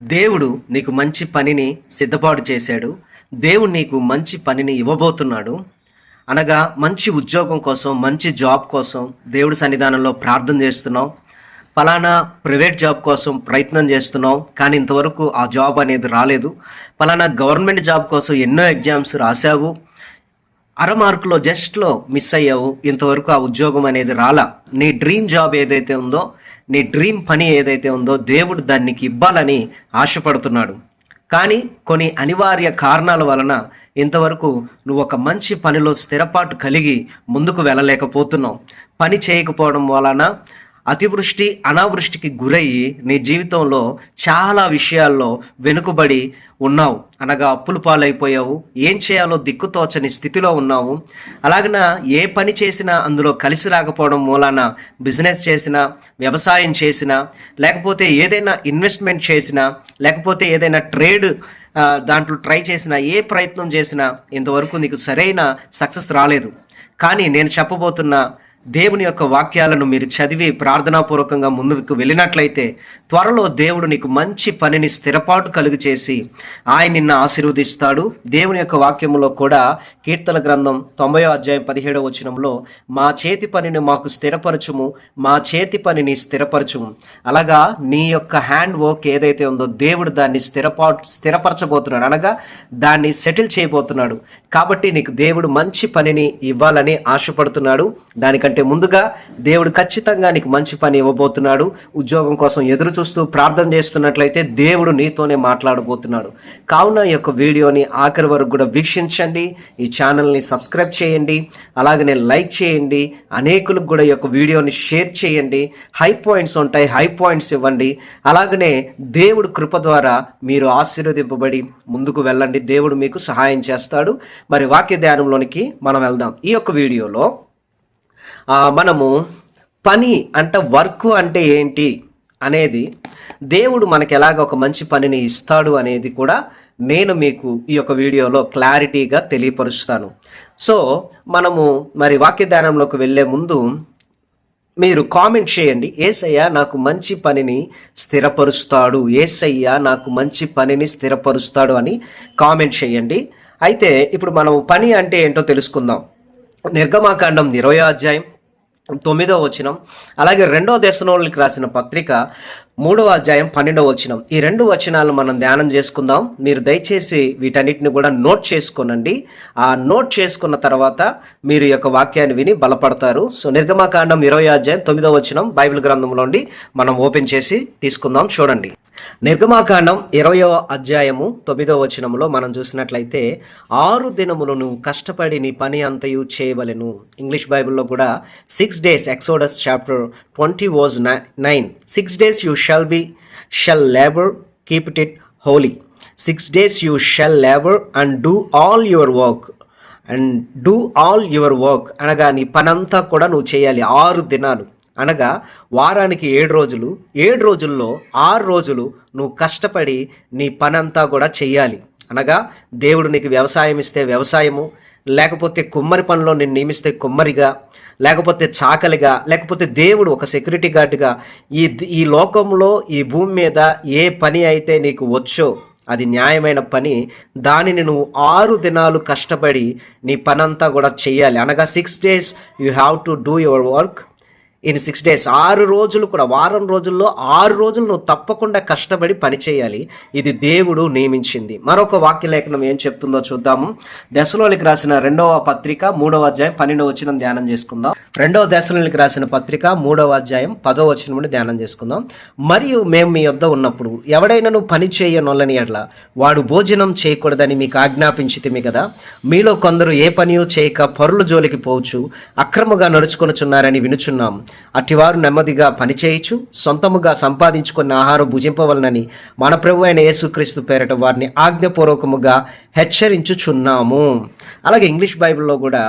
దేవుడు నీకు మంచి పనిని సిద్ధపాటు చేశాడు. దేవుడు నీకు మంచి పనిని ఇవ్వబోతున్నాడు. అనగా మంచి ఉద్యోగం కోసం, మంచి జాబ్ కోసం దేవుడి సన్నిధానంలో ప్రార్థన చేస్తున్నావు. పలానా ప్రైవేట్ జాబ్ కోసం ప్రయత్నం చేస్తున్నావు, కానీ ఇంతవరకు ఆ జాబ్ అనేది రాలేదు. పలానా గవర్నమెంట్ జాబ్ కోసం ఎన్నో ఎగ్జామ్స్ రాసావు, అర మార్కులో జస్ట్లో మిస్ అయ్యావు, ఇంతవరకు ఆ ఉద్యోగం అనేది రాలా. నీ డ్రీమ్ జాబ్ ఏదైతే ఉందో, నీ డ్రీమ్ పని ఏదైతే ఉందో దేవుడు దానికి ఇవ్వాలని ఆశపడుతున్నాడు. కానీ కొన్ని అనివార్య కారణాల వలన ఇంతవరకు నువ్వు ఒక మంచి పనిలో స్థిరపాటు కలిగి ముందుకు వెళ్ళలేకపోతున్నావు. పని చేయకపోవడం వలన అతివృష్టి అనావృష్టికి గురయ్యి నీ జీవితంలో చాలా విషయాల్లో వెనుకబడి ఉన్నావు. అనగా అప్పుల పాలైపోయావు, ఏం చేయాలో దిక్కుతోచని స్థితిలో ఉన్నావు. అలాగన ఏ పని చేసినా అందులో కలిసి రాకపోవడం మూలాన బిజినెస్ చేసినా, వ్యవసాయం చేసినా, లేకపోతే ఏదైనా ఇన్వెస్ట్మెంట్ చేసినా, లేకపోతే ఏదైనా ట్రేడ్ దాంట్లో ట్రై చేసినా, ఏ ప్రయత్నం చేసినా ఇంతవరకు నీకు సరైన సక్సెస్ రాలేదు. కానీ నేను చెప్పబోతున్న దేవుని యొక్క వాక్యాలను మీరు చదివి ప్రార్థనాపూర్వకంగా ముందుకు వెళ్ళినట్లయితే త్వరలో దేవుడు నీకు మంచి పనిని స్థిరపాటు కలుగు చేసి ఆయన నిన్ను ఆశీర్వదిస్తాడు. దేవుని యొక్క వాక్యములో కూడా కీర్తన గ్రంథం 90వ అధ్యాయం 17వ వచనంలో మా చేతి పనిని మాకు స్థిరపరచుము, మా చేతి పనిని స్థిరపరచుము. అలాగా నీ యొక్క హ్యాండ్ వర్క్ ఏదైతే ఉందో దేవుడు దాన్ని స్థిరపరచబోతున్నాడు, అనగా దాన్ని సెటిల్ చేయబోతున్నాడు. కాబట్టి నీకు దేవుడు మంచి పనిని ఇవ్వాలని ఆశపడుతున్నాడు. దానికంటే ముందుగా దేవుడు ఖచ్చితంగా నీకు మంచి పని ఇవ్వబోతున్నాడు. ఉద్యోగం కోసం ఎదురు చూస్తూ ప్రార్థన చేస్తున్నట్లయితే దేవుడు నీతోనే మాట్లాడబోతున్నాడు. కావున ఈ యొక్క వీడియోని ఆఖరి వరకు కూడా వీక్షించండి. ఈ ఛానల్ని సబ్స్క్రైబ్ చేయండి, అలాగనే లైక్ చేయండి, అనేకులకు కూడా ఈ యొక్క వీడియోని షేర్ చేయండి. హై పాయింట్స్ ఉంటాయి, హై పాయింట్స్ ఇవ్వండి. అలాగనే దేవుడు కృప ద్వారా మీరు ఆశీర్వదింపబడి ముందుకు వెళ్ళండి. దేవుడు మీకు సహాయం చేస్తాడు. మరి వాక్య ధ్యానంలోనికి మనం వెళ్దాం. ఈ యొక్క వీడియోలో మనము పని అంటే వర్క్ అంటే ఏంటి అనేది, దేవుడు మనకి ఎలాగ ఒక మంచి పనిని ఇస్తాడు అనేది కూడా నేను మీకు ఈ యొక్క వీడియోలో క్లారిటీగా తెలియపరుస్తాను. సో మనము మరి వాక్య ధ్యానంలోకి వెళ్ళే ముందు మీరు కామెంట్ చేయండి, యేసయ్య నాకు మంచి పనిని స్థిరపరుస్తాడు, యేసయ్య నాకు మంచి పనిని స్థిరపరుస్తాడు అని కామెంట్ చేయండి. అయితే ఇప్పుడు మనం పని అంటే ఏంటో తెలుసుకుందాం. నిర్గమాకాండం 20వ అధ్యాయం 9వ వచనం, అలాగే 2వ దెస్సలోనికీయులకు రాసిన పత్రిక 3వ అధ్యాయం 12వ వచనం, ఈ 2 వచనాలను మనం ధ్యానం చేసుకుందాం. మీరు దయచేసి వీటన్నిటిని కూడా నోట్ చేసుకోనండి. ఆ నోట్ చేసుకున్న తర్వాత మీరు ఈ యొక్క వాక్యాన్ని విని బలపడతారు. సో నిర్గమాకాండం 20వ అధ్యాయం 9వ వచనం బైబిల్ గ్రంథంలోండి మనం ఓపెన్ చేసి తీసుకుందాం. చూడండి, నిర్గమాకాండం 20వ అధ్యాయము 9వ వచనంలో మనం చూసినట్లయితే 6 దినములు నువ్వు కష్టపడి నీ పని అంతయు చేయవలెను. ఇంగ్లీష్ బైబిల్లో కూడా 6 days, exodus chapter 20 verse 9, 6 days you shall labor, keep it holy. 6 days you shall labor and do all your work. అనగా నీ పనంతా కూడా నువ్వు చేయాలి. 6 దినాలు అనగా వారానికి 7 రోజులు, 7 రోజుల్లో 6 రోజులు నువ్వు కష్టపడి నీ పనంతా కూడా చెయ్యాలి. అనగా దేవుడు నీకు వ్యవసాయం ఇస్తే వ్యవసాయము, లేకపోతే కుమ్మరి పనిలో నేను నియమిస్తే కుమ్మరిగా, లేకపోతే చాకలిగా, లేకపోతే దేవుడు ఒక సెక్యూరిటీ గార్డుగా ఈ లోకంలో ఈ భూమి మీద ఏ పని అయితే నీకు వచ్చో అది న్యాయమైన పని, దానిని నువ్వు 6 దినాలు కష్టపడి నీ పనంతా కూడా చెయ్యాలి. అనగా 6 days you have to do your work in 6 days. 6 రోజులు కూడా, వారం రోజుల్లో 6 రోజులు నువ్వు తప్పకుండా కష్టపడి పని చేయాలి. ఇది దేవుడు నియమించింది. మరొక వాక్య లేఖనం ఏం చెప్తుందో చూద్దాము. దెస్సలోనికీయులకు రాసిన 2వ పత్రిక 3వ అధ్యాయం 12వ వచనం ధ్యానం చేసుకుందాం. 2వ దెస్సలోనికీయులకు రాసిన పత్రిక 3వ అధ్యాయం 10వ వచనం నుండి ధ్యానం చేసుకుందాం. మరియు మేము మీ యొద్ద ఉన్నప్పుడు ఎవడైనాను పని చేయనొల్లని ఎడల వాడు భోజనం చేయకూడదని మీకు ఆజ్ఞాపించితిమి కదా. మీలో కొందరు ఏ పనియో చేయక పరుల జోలికి పోవచ్చు, అక్రమంగా నడుచుకొనుచున్నారని వినుచున్నాం. అట్టివారు నెమ్మదిగా పనిచేయచ్చు, సొంతముగా సంపాదించుకున్న ఆహారం భుజింపవలనని మన ప్రభు అయిన యేసుక్రీస్తు పేరట వారిని ఆజ్ఞపూర్వకముగా హెచ్చరించుచున్నాము. అలాగే ఇంగ్లీష్ బైబిల్లో కూడా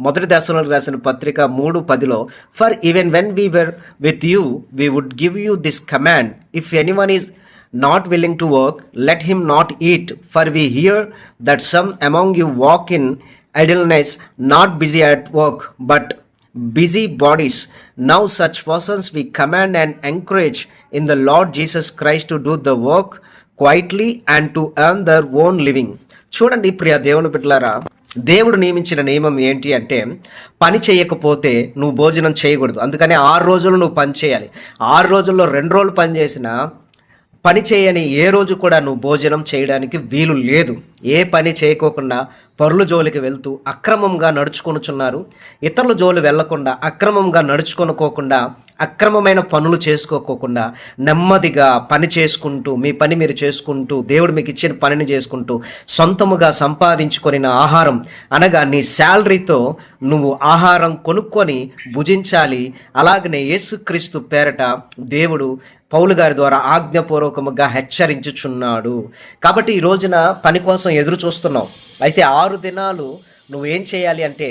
1 దెస్సలోనికీయులకు రాసిన పత్రిక 3:10లో, for even when we were with you we would give you this command, if anyone is not willing to work, let him not eat. For we hear that some among you walk in idleness, not busy at work, but busy bodies. Now such persons we command and encourage in the Lord Jesus Christ to do the work quietly and to earn their own living. చూడండి ప్రియ దేవుని బిడ్డలారా, దేవుడు నియమించిన నియమం ఏంటి అంటే పని చేయకపోతే నువ్వు భోజనం చేయకూడదు. అందుకని 6 రోజులు నువ్వు పని చేయాలి. 6 రోజుల్లో 2 రోజులు పని చేసినా పని చేయని ఏ రోజు కూడా నువ్వు భోజనం చేయడానికి వీలు లేదు. ఏ పని చేయకోకుండా పరుల జోలికి వెళ్తూ అక్రమంగా నడుచుకొనుచున్నారు. ఇతరుల జోలి వెళ్లకుండా అక్రమంగా నడుచుకొనుకోకుండా అక్రమమైన పనులు చేసుకోకోకుండా నెమ్మదిగా పని చేసుకుంటూ మీ పని మీరు చేసుకుంటూ దేవుడు మీకు ఇచ్చిన పనిని చేసుకుంటూ సొంతముగా సంపాదించుకొనిన ఆహారం అనగా నీ శాలరీతో నువ్వు ఆహారం కొనుక్కొని భుజించాలి. అలాగనే యేసుక్రీస్తు పేరట దేవుడు పౌలు గారి ద్వారా ఆజ్ఞాపూర్వకముగా హెచ్చరించుచున్నాడు. కాబట్టి ఈ రోజున పని కోసం ఎదురు చూస్తున్నావు. అయితే 6 దినాలు నువ్వేం చేయాలి అంటే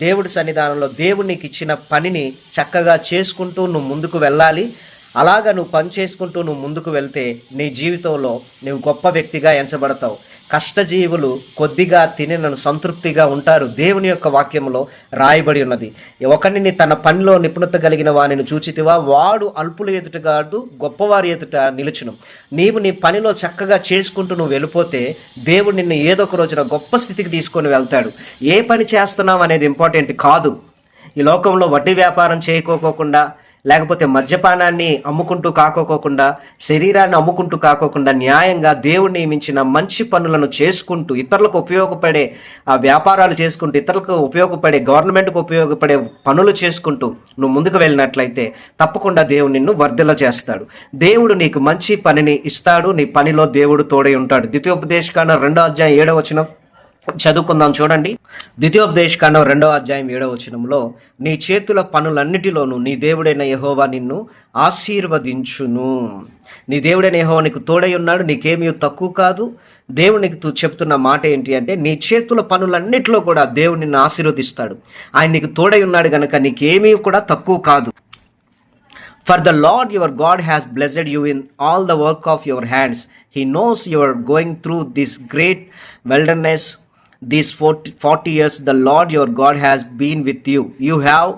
దేవుడి సన్నిధానంలో దేవుడు నీకు ఇచ్చిన పనిని చక్కగా చేసుకుంటూ నువ్వు ముందుకు వెళ్ళాలి. అలాగా నువ్వు పని చేసుకుంటూ నువ్వు ముందుకు వెళ్తే నీ జీవితంలో నువ్వు గొప్ప వ్యక్తిగా ఎంచబడతావు. కష్టజీవులు కొద్దిగా తిని నన్ను సంతృప్తిగా ఉంటారు. దేవుని యొక్క వాక్యంలో రాయబడి ఉన్నది. ఒకరిని తన పనిలో నిపుణత కలిగిన వానిని చూచితివా, వాడు అల్పుల ఎదుట కాదు గొప్పవారి ఎదుట నిలుచును. నీవు నీ పనిలో చక్కగా చేసుకుంటూ నువ్వు వెళ్ళిపోతే దేవుడు నిన్ను ఏదో ఒక రోజున గొప్ప స్థితికి తీసుకొని వెళ్తాడు. ఏ పని చేస్తున్నావు అనేది ఇంపార్టెంట్ కాదు. ఈ లోకంలో వడ్డీ వ్యాపారం చేయకోకుండా, లేకపోతే మద్యపానాన్ని అమ్ముకుంటూ కాకోకుండా, శరీరాన్ని అమ్ముకుంటూ కాకోకుండా న్యాయంగా దేవుడు నియమించిన మంచి పనులను చేసుకుంటూ ఇతరులకు ఉపయోగపడే ఆ వ్యాపారాలు చేసుకుంటూ ఇతరులకు ఉపయోగపడే గవర్నమెంట్కు ఉపయోగపడే పనులు చేసుకుంటూ నువ్వు ముందుకు వెళ్ళినట్లయితే తప్పకుండా దేవుడు నిన్ను వర్ధిల్ల చేస్తాడు. దేవుడు నీకు మంచి పనిని ఇస్తాడు. నీ పనిలో దేవుడు తోడై ఉంటాడు. ద్వితీయోపదేశకాండం 2వ అధ్యాయం 7వ వచనం చదువుకుందాం. చూడండి, ద్వితీయోపదేశకాండం 2వ అధ్యాయం 7వ వచనంలో నీ చేతుల పనులన్నిటిలోనూ నీ దేవుడైన యెహోవా నిన్ను ఆశీర్వదించును. నీ దేవుడైన యెహోవా నీకు తోడై ఉన్నాడు, నీకేమీ తక్కువ కాదు. దేవుడు నీకు చెప్తున్న మాట ఏంటి అంటే నీ చేతుల పనులన్నిటిలో కూడా దేవుడు నిన్ను ఆశీర్వదిస్తాడు. ఆయన నీకు తోడై ఉన్నాడు కనుక నీకేమీ కూడా తక్కువ కాదు. For the Lord your God has blessed you in all the work of your hands. He knows you are going through this great wilderness. These 40 years the Lord your God has been with you. You have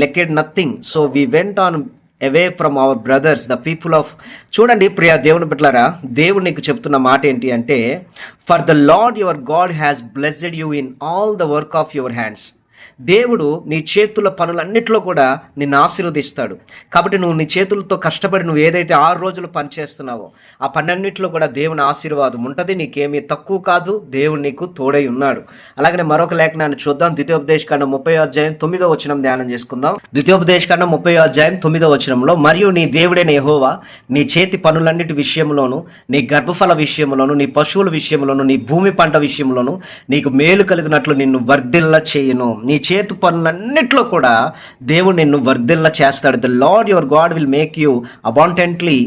lacked nothing. So we went on away from our brothers, the people of. చూడండి ప్రియ దేవుని బిడ్డలారా, దేవుడు నీకు చెప్తున్న మాట ఏంటి అంటే for the lord your God has blessed you in all the work of your hands. దేవుడు నీ చేతుల పనులన్నిటిలో కూడా నిన్ను ఆశీర్వదిస్తాడు. కాబట్టి నువ్వు నీ చేతులతో కష్టపడి నువ్వు ఏదైతే 6 రోజులు పని చేస్తున్నావో ఆ పన్నన్నిటిలో కూడా దేవుని ఆశీర్వాదం ఉంటుంది. నీకేమీ తక్కువ కాదు. దేవుడు నీకు తోడై ఉన్నాడు. అలాగనే మరొక లేఖనాన్ని చూద్దాం. ద్వితీయోపదేశకాండం 30వ అధ్యాయం 9వ వచనం ధ్యానం చేసుకుందాం. ద్వితీయోపదేశకాండం 30వ అధ్యాయం 9వ వచనంలో మరియు నీ దేవుడైన యెహోవా నీ చేతి పనులన్నిటి విషయంలోను, నీ గర్భఫల విషయంలోను, నీ పశువుల విషయంలోను, నీ భూమి పంట విషయంలోను నీకు మేలు కలిగినట్లు నిన్ను వర్ధిల్ల చేయును. నీ చేతు పనులన్నిట్లో కూడా దేవుడు నిన్ను వర్ధిల్ల చేస్తాడు. The lord your God will make you abundantly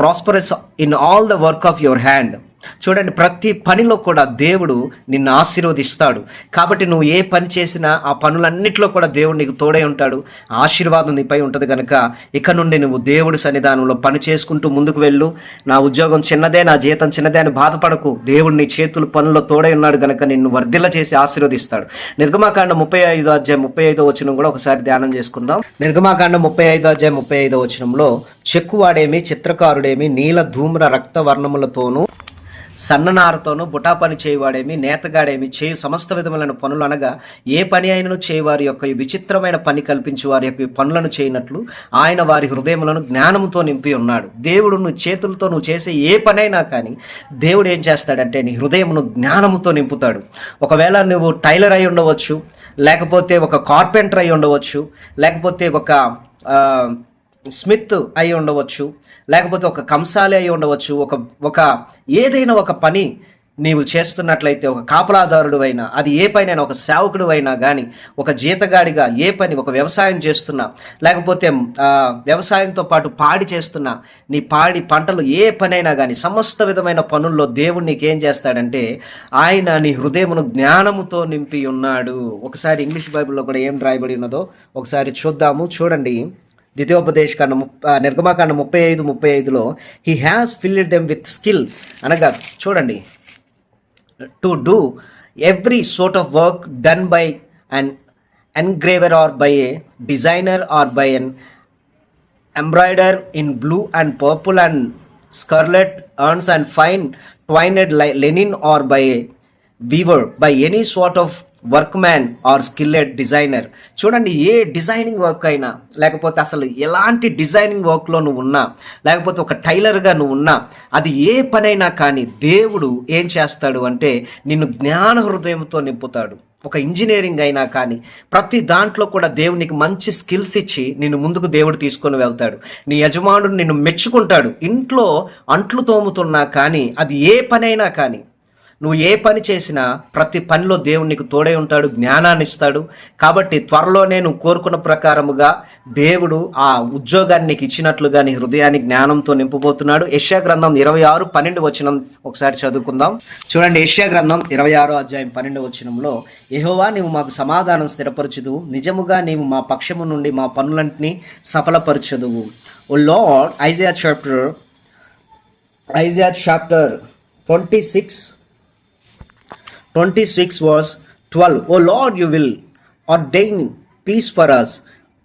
prosperous in all the work of your hand. చూడండి, ప్రతి పనిలో కూడా దేవుడు నిన్ను ఆశీర్వదిస్తాడు. కాబట్టి నువ్వు ఏ పని చేసినా ఆ పనులన్నిటిలో కూడా దేవుడు నీకు తోడై ఉంటాడు. ఆశీర్వాదం నీపై ఉంటుంది కనుక ఇక నుండి నువ్వు దేవుడి సన్నిధానంలో పని చేసుకుంటూ ముందుకు వెళ్ళు. నా ఉద్యోగం చిన్నదే, నా జీతం చిన్నదే అని బాధపడకు. దేవుడు నీ చేతుల పనుల్లో తోడై ఉన్నాడు కనుక నిన్ను వర్ధిల్ల చేసి ఆశీర్వదిస్తాడు. నిర్గమాకాండం 35వ అధ్యాయం 35వ వచనం కూడా ఒకసారి ధ్యానం చేసుకుందాం. నిర్గమాకాండం 35వ అధ్యాయం 35వ వచనంలో చెక్కువాడేమి, చిత్రకారుడేమి, నీల ధూమ్ర రక్త వర్ణములతోనూ సన్ననారతోనూ బుటా పని చేయవాడేమి, నేతగాడేమి చేయు సమస్త విధములైన పనులు అనగా ఏ పని అయినను చేయవారి యొక్క విచిత్రమైన పని కల్పించి వారి యొక్క పనులను చేయనట్లు ఆయన వారి హృదయములను జ్ఞానముతో నింపి ఉన్నాడు. దేవుడు నువ్వు చేతులతో నువ్వు చేసే ఏ పనైనా కానీ దేవుడు ఏం చేస్తాడంటే నీ హృదయమును జ్ఞానముతో నింపుతాడు. ఒకవేళ నువ్వు టైలర్ అయి ఉండవచ్చు, లేకపోతే ఒక కార్పెంటర్ అయి ఉండవచ్చు, లేకపోతే ఒక స్మిత్ అయి ఉండవచ్చు, లేకపోతే ఒక కంసాలి అయి ఉండవచ్చు, ఒక ఏదైనా ఒక పని నీవు చేస్తున్నట్లయితే, ఒక కాపలాదారుడు అయినా, అది ఏ పని అయినా, ఒక సేవకుడు అయినా కానీ, ఒక జీతగాడిగా ఏ పని, ఒక వ్యవసాయం చేస్తున్నా, లేకపోతే వ్యవసాయంతో పాటు పాడి చేస్తున్నా, నీ పాడి పంటలు ఏ పనైనా కానీ సమస్త విధమైన పనుల్లో దేవుడు నీకేం చేస్తాడంటే ఆయన నీ హృదయమును జ్ఞానముతో నింపి ఉన్నాడు. ఒకసారి ఇంగ్లీష్ బైబిల్లో కూడా ఏం రాయబడి ఉన్నదో ఒకసారి చూద్దాము. చూడండి, ద్వితీయోపదేశకాండం నిర్గమాకాండం 35:35లో he has filled them with skill అనగా చూడండి, to do every sort of work done by an engraver or by a designer or by an embroiderer in blue and purple and scarlet urns and fine twined linen, or by a weaver, by any sort of workman or skilled designer. చూడండి, ఏ designing work అయినా, లేకపోతే అసలు ఎలాంటి designing వర్క్లో నువ్వు ఉన్నా, లేకపోతే ఒక టైలర్గా నువ్వు ఉన్నా, అది ఏ పనైనా కానీ దేవుడు ఏం చేస్తాడు అంటే నిన్ను జ్ఞాన హృదయంతో నింపుతాడు. ఒక ఇంజనీరింగ్ అయినా కానీ ప్రతి దాంట్లో కూడా దేవునికి మంచి స్కిల్స్ ఇచ్చి నిన్ను ముందుకు దేవుడు తీసుకొని వెళ్తాడు. నీ యజమానుడు నిన్ను మెచ్చుకుంటాడు. ఇంట్లో అంట్లు తోముతున్నా కానీ, అది ఏ పనైనా కానీ, నువ్వు ఏ పని చేసినా ప్రతి పనిలో దేవుడు నీకు తోడై ఉంటాడు, జ్ఞానాన్ని ఇస్తాడు. కాబట్టి త్వరలోనే నువ్వు కోరుకున్న ప్రకారముగా దేవుడు ఆ ఉద్యోగాన్ని నీకు ఇచ్చినట్లుగా నీ హృదయాన్ని జ్ఞానంతో నింపబోతున్నాడు. యెషయా గ్రంథం 26:12 వచనం ఒకసారి చదువుకుందాం. చూడండి, యెషయా గ్రంథం 26:12 వచనంలో, యెహోవా నీవు మాకు సమాధానం స్థిరపరచుదువు, నిజముగా నీవు మా పక్షము నుండి మా పనులన్నింటినీ సఫలపరచుదువు. ఓ lord, Isaiah chapter 26 verse 12. O Lord, you will ordain peace for us,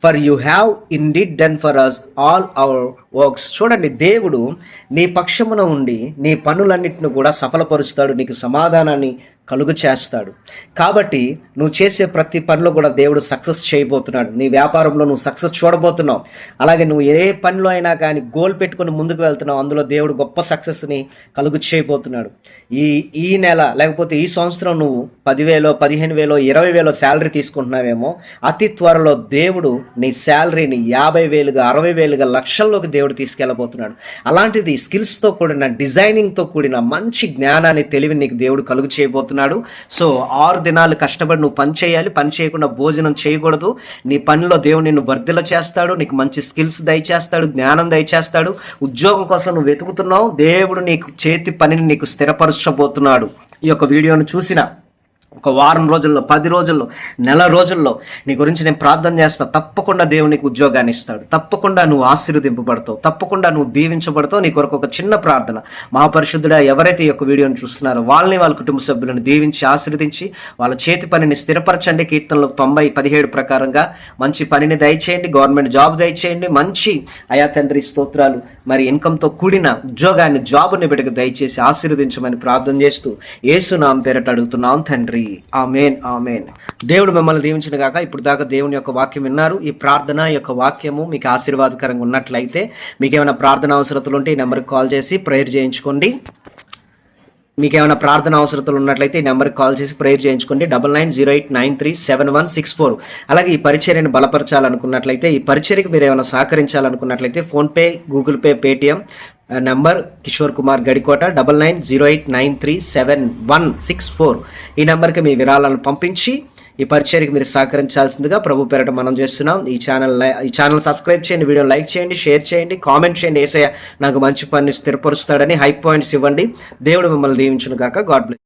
for you have indeed done for us all our works. చూడండి, దేవుడు నీ పక్షమున ఉండి నీ పనులన్నిటిని కూడా సఫలపరుస్తాడు, నీకు సమాధానాన్ని కలుగు చేస్తాడు. కాబట్టి నువ్వు చేసే ప్రతి పనిలో కూడా దేవుడు సక్సెస్ చేయబోతున్నాడు. నీ వ్యాపారంలో నువ్వు సక్సెస్ చూడబోతున్నావు. అలాగే నువ్వు ఏ పనిలో అయినా కానీ గోల్ పెట్టుకుని ముందుకు వెళ్తున్నావు, అందులో దేవుడు గొప్ప సక్సెస్ని కలుగు చేయబోతున్నాడు. ఈ నెల లేకపోతే ఈ సంవత్సరం నువ్వు 10,000, 15,000, 20,000 శాలరీ తీసుకుంటున్నావేమో, అతి త్వరలో దేవుడు నీ శాలరీని 50,000గా, 60,000గా, లక్షల్లోకి దేవుడు తీసుకెళ్ళబోతున్నాడు. అలాంటిది స్కిల్స్తో కూడిన, డిజైనింగ్తో కూడిన మంచి జ్ఞానాన్ని, తెలివిని నీకు దేవుడు కలుగు చేయబోతున్నాడు. సో 6 దినాలు కష్టపడి నువ్వు పని చేయాలి. పని చేయకుండా భోజనం చేయకూడదు. నీ పనిలో దేవుడు నిన్ను వర్ధిల్ల చేస్తాడు, నీకు మంచి స్కిల్స్ దయచేస్తాడు, జ్ఞానం దయచేస్తాడు. ఉద్యోగం కోసం నువ్వు వెతుకుతున్నావు, దేవుడు నీకు చేతి పనిని నీకు స్థిరపరచబోతున్నాడు. ఈ యొక్క వీడియోను చూసిన ఒక వారం రోజుల్లో, 10 రోజుల్లో, నెల రోజుల్లో నీ గురించి నేను ప్రార్థన చేస్తా. తప్పకుండా దేవునికి ఉద్యోగాన్ని ఇస్తాడు. తప్పకుండా నువ్వు ఆశీర్వదింపబడతావు. తప్పకుండా నువ్వు దీవించబడతావు. నీ కొరకు ఒక చిన్న ప్రార్థన. మహాపరిశుద్ధుడా, ఎవరైతే ఈ యొక్క వీడియోని చూస్తున్నారో వాళ్ళని, వాళ్ళ కుటుంబ సభ్యులను దీవించి ఆశీర్వదించి వాళ్ళ చేతి పనిని స్థిరపరచండి. కీర్తనలు 90:17 ప్రకారంగా మంచి పనిని దయచేయండి, గవర్నమెంట్ జాబ్ దయచేయండి. మంచి అయా తండ్రి స్తోత్రాలు, మరి ఇన్కమ్తో కూడిన ఉద్యోగాన్ని, జాబుని బిడ్డకు దయచేసి ఆశీర్వదించమని ప్రార్థన చేస్తూ యేసు నామమున పేరట అడుగుతున్నాం తండ్రి. ఆమేన్, ఆమేన్. దేవుడు మిమ్మల్ని దీవించిన గాక. ఇప్పుడు దాకా దేవుని యొక్క వాక్యం విన్నారు. ఈ ప్రార్థన యొక్క వాక్యము మీకు ఆశీర్వాదకరంగా ఉన్నట్లయితే, మీకు ఏమైనా ప్రార్థన అవసరతలు ఉంటే ఈ నెంబర్కి కాల్ చేసి ప్రేయర్ చేయించుకోండి. మీకు ఏమైనా ప్రార్థన అవసరతలు ఉన్నట్లయితే ఈ నెంబర్కి కాల్ చేసి ప్రేయర్ చేయించుకోండి. 9908937164. అలాగే ఈ పరిచర్యను బలపరచాలనుకున్నట్లయితే, ఈ పరిచర్యకు మీరు ఏమైనా సహకరించాలనుకున్నట్లయితే PhonePe, Google Pay, Paytm number Kishore Kumar Gadikota 9908937164. ఈ నెంబర్కి మీ విరాళాలను పంపించి ఈ పరిచర్యకు మీరు సహకరించాల్సిందిగా ప్రభు పేరట మనం చేస్తున్నాం. ఈ ఛానల్ సబ్స్క్రైబ్ చేయండి, వీడియో లైక్ చేయండి, షేర్ చేయండి, కామెంట్ చేయండి. యేసయ్య నాకు మంచి పని స్థిరపరుస్తాడని హై పాయింట్స్ ఇవ్వండి. దేవుడు మిమ్మల్ని దీవించును గాక. God bless.